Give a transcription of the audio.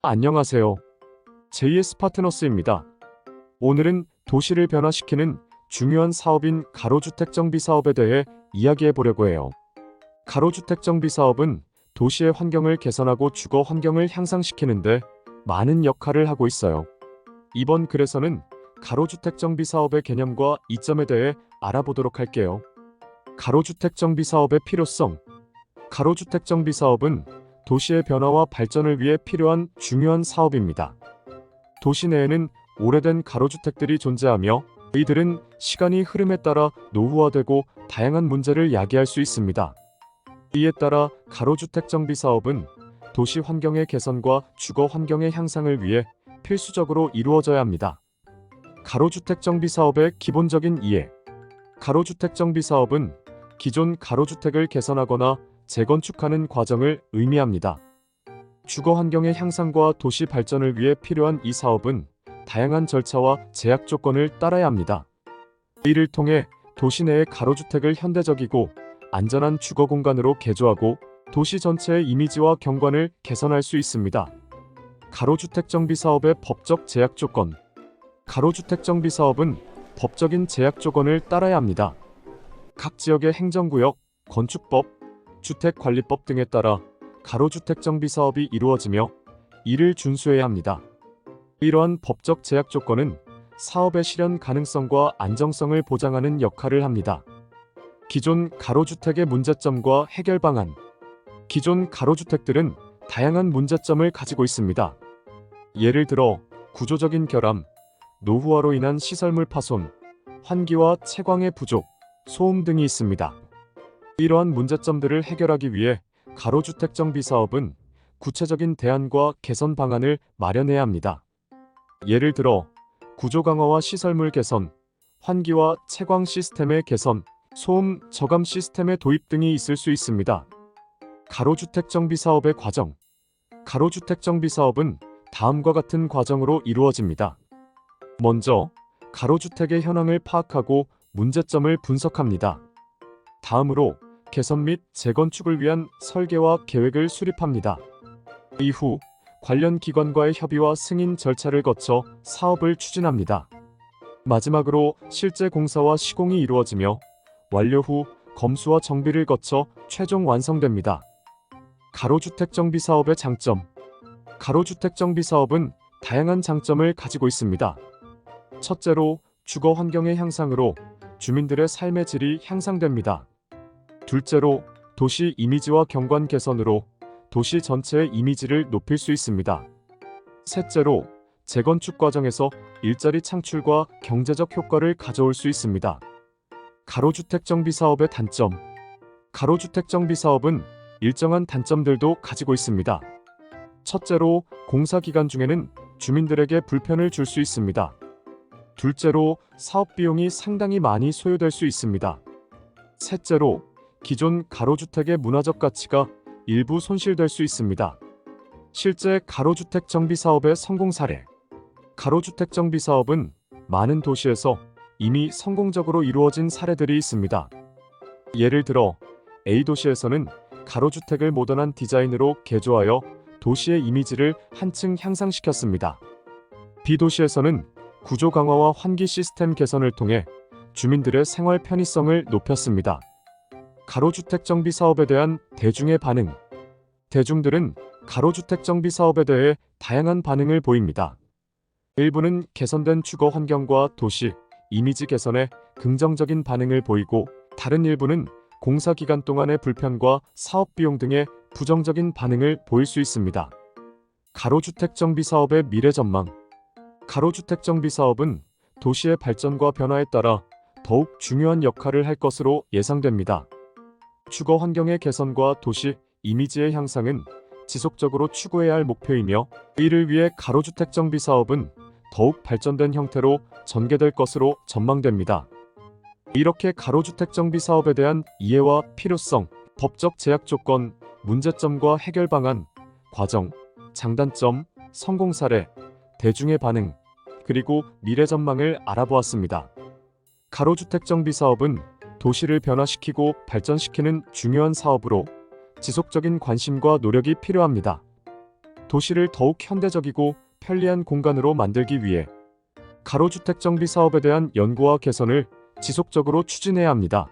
안녕하세요. JS 파트너스입니다. 오늘은 도시를 변화시키는 중요한 사업인 가로주택 정비 사업에 대해 이야기해 보려고 해요. 가로주택 정비 사업은 도시의 환경을 개선하고 주거 환경을 향상시키는데 많은 역할을 하고 있어요. 이번 글에서는 가로주택 정비 사업의 개념과 이점에 대해 알아보도록 할게요. 가로주택 정비 사업의 필요성. 가로주택 정비 사업은 도시의 변화와 발전을 위해 필요한 중요한 사업입니다. 도시 내에는 오래된 가로주택들이 존재하며 이들은 시간이 흐름에 따라 노후화되고 다양한 문제를 야기할 수 있습니다. 이에 따라 가로주택 정비 사업은 도시 환경의 개선과 주거 환경의 향상을 위해 필수적으로 이루어져야 합니다. 가로주택 정비 사업의 기본적인 이해. 가로주택 정비 사업은 기존 가로주택을 개선하거나 재건축하는 과정을 의미합니다. 주거 환경의 향상과 도시 발전을 위해 필요한 이 사업은 다양한 절차와 제약 조건을 따라야 합니다. 이를 통해 도시 내의 가로주택을 현대적이고 안전한 주거 공간으로 개조하고 도시 전체의 이미지와 경관을 개선할 수 있습니다. 가로주택 정비 사업의 법적 제약 조건. 가로주택 정비 사업은 법적인 제약 조건을 따라야 합니다. 각 지역의 행정구역, 건축법, 주택관리법 등에 따라 가로주택 정비 사업이 이루어지며 이를 준수해야 합니다. 이러한 법적 제약 조건은 사업의 실현 가능성과 안정성을 보장하는 역할을 합니다. 기존 가로주택의 문제점과 해결 방안. 기존 가로주택들은 다양한 문제점을 가지고 있습니다. 예를 들어 구조적인 결함, 노후화로 인한 시설물 파손, 환기와 채광의 부족, 소음 등이 있습니다. 이러한 문제점들을 해결하기 위해 가로주택 정비 사업은 구체적인 대안과 개선 방안을 마련해야 합니다. 예를 들어 구조 강화와 시설물 개선, 환기와 채광 시스템의 개선, 소음 저감 시스템의 도입 등이 있을 수 있습니다. 가로주택 정비 사업의 과정. 가로주택 정비 사업은 다음과 같은 과정으로 이루어집니다. 먼저 가로주택의 현황을 파악하고 문제점을 분석합니다. 다음으로 개선 및 재건축을 위한 설계와 계획을 수립합니다. 이후 관련 기관과의 협의와 승인 절차를 거쳐 사업을 추진합니다. 마지막으로 실제 공사와 시공이 이루어지며 완료 후 검수와 정비를 거쳐 최종 완성됩니다. 가로주택 정비 사업의 장점. 가로주택 정비 사업은 다양한 장점을 가지고 있습니다. 첫째로 주거 환경의 향상으로 주민들의 삶의 질이 향상됩니다. 둘째로 도시 이미지와 경관 개선으로 도시 전체의 이미지를 높일 수 있습니다. 셋째로 재건축 과정에서 일자리 창출과 경제적 효과를 가져올 수 있습니다. 가로주택 정비 사업의 단점. 가로주택 정비 사업은 일정한 단점들도 가지고 있습니다. 첫째로 공사 기간 중에는 주민들에게 불편을 줄 수 있습니다. 둘째로 사업 비용이 상당히 많이 소요될 수 있습니다. 셋째로 기존 가로주택의 문화적 가치가 일부 손실될 수 있습니다. 실제 가로주택 정비 사업의 성공 사례. 가로주택 정비 사업은 많은 도시에서 이미 성공적으로 이루어진 사례들이 있습니다. 예를 들어 A도시에서는 가로주택을 모던한 디자인으로 개조하여 도시의 이미지를 한층 향상시켰습니다. B도시에서는 구조 강화와 환기 시스템 개선을 통해 주민들의 생활 편의성을 높였습니다. 가로주택 정비 사업에 대한 대중의 반응. 대중들은 가로주택 정비 사업에 대해 다양한 반응을 보입니다. 일부는 개선된 주거 환경과 도시, 이미지 개선에 긍정적인 반응을 보이고 다른 일부는 공사 기간 동안의 불편과 사업 비용 등의 부정적인 반응을 보일 수 있습니다. 가로주택 정비 사업의 미래 전망. 가로주택 정비 사업은 도시의 발전과 변화에 따라 더욱 중요한 역할을 할 것으로 예상됩니다. 주거 환경의 개선과 도시 이미지의 향상은 지속적으로 추구해야 할 목표이며 이를 위해 가로주택 정비 사업은 더욱 발전된 형태로 전개될 것으로 전망됩니다. 이렇게 가로주택 정비 사업에 대한 이해와 필요성, 법적 제약 조건, 문제점과 해결 방안, 과정, 장단점, 성공 사례, 대중의 반응, 그리고 미래 전망을 알아보았습니다. 가로주택 정비 사업은 도시를 변화시키고 발전시키는 중요한 사업으로 지속적인 관심과 노력이 필요합니다. 도시를 더욱 현대적이고 편리한 공간으로 만들기 위해 가로주택 정비 사업에 대한 연구와 개선을 지속적으로 추진해야 합니다.